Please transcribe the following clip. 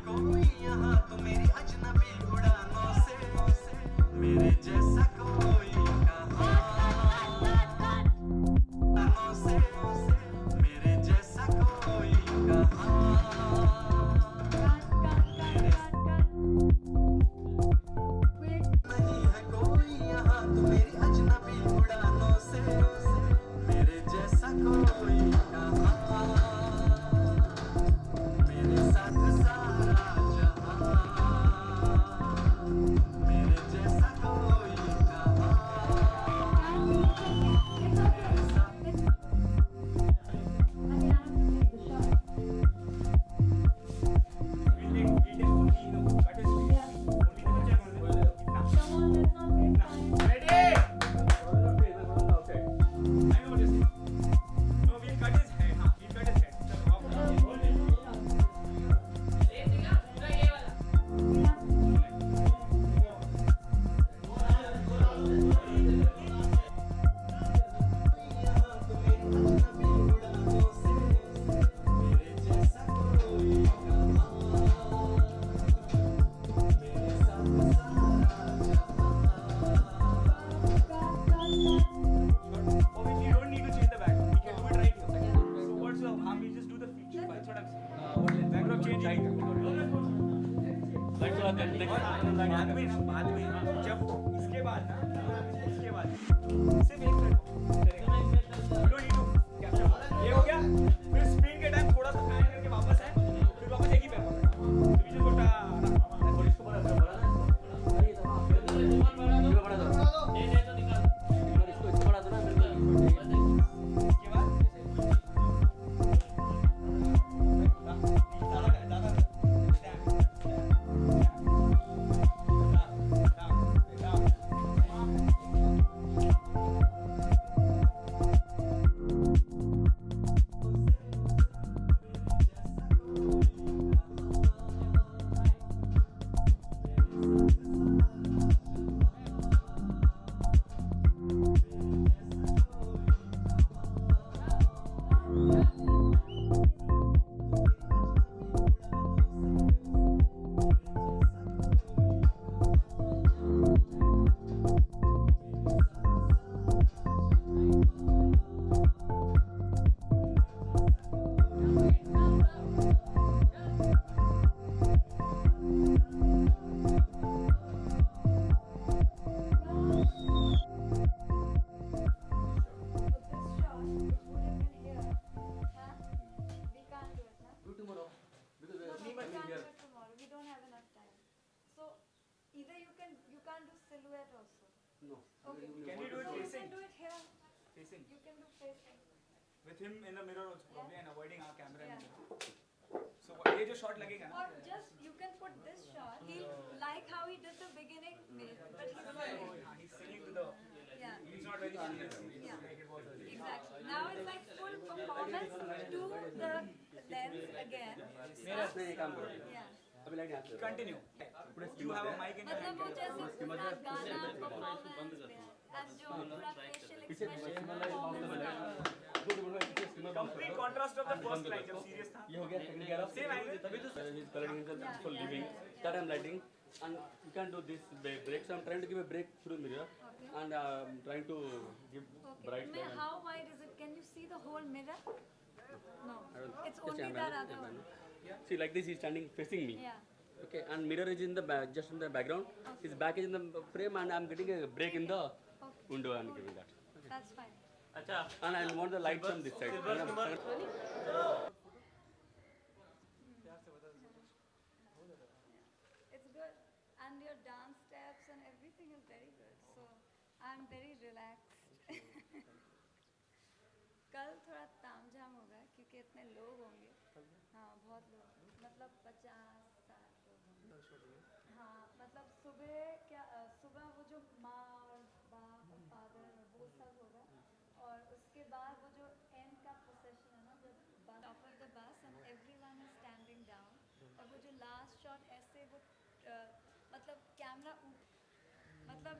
कोई यहाँ तो मेरी अजनबी उड़ानों से मेरे जैसा कोई कहाँ से मेरे जैसा कोई कहाँ नहीं है कोई यहाँ तो मेरी अजनबी उड़ानों से मेरे जैसा कोई कहाँ मेरे साथ सारा जहां मेरे जैसा कोई कहाँ मेरे साथ बाद में जब इसके बाद ना इसके बाद सिर्फ एक मिनट चलेगा ये हो गया फिर स्प्रिंट के टाइम थोड़ा सा फ्लाइन करके वापस है फिर वापस एक ही पैर पकड़ना तो छोटा इसको बड़ा दो ये तो निकाल इसको बड़ा दो ना इसके बाद silhouette also. No. Okay. Can you do it So you facing? can do it here. Facing. You can do facing. With him in the mirror also probably and avoiding our camera. Yeah. In the mirror. So ये जो shot लगेगा ना? Or just you can put this shot. He like how he did the beginning, but he's singing. He's singing to the. Yeah. He's not very serious. Yeah. Like it was earlier. Exactly. Now it's like full performance to the lens again. मेरा इसमें ये काम करो Yeah. अभी light यहाँ से Continue. You have a mic in your मतलब वो hand. जैसे पूरा गाना performance and जो पूरा facial expression Complete contrast of the first line जब serious था. ये हो गया सेकंड ग्यारह Same angle. तभी तो he's coloring himself for living that I'm lighting and you can do this break so I'm trying to give a break through mirror and trying to give bright Okay. light How wide is it? Can you see the whole mirror? No. It's Just only a that minute, other a one. minute. See like this he's standing facing me Yeah. okay and mirror is in the back just in the background his back is in the frame and I'm getting a break in the window and giving that That's fine. and I want the light from this side It's good. And your dance steps and everything is very good. So I'm very relaxed. कल थोड़ा तामझाम होगा क्योंकि इतने लोग होंगे हाँ बहुत लोग मतलब 50-60 लोग होंगे हाँ मतलब सुबह क्या सुबह वो जो माँ और बाप और फादर वो सब होगा और उसके बाद वो जो एंड का प्रोसेशन है ना जब top of the bus and everyone is standing down और वो जो लास्ट शॉट ऐसे वो मतलब कैमरा मतलब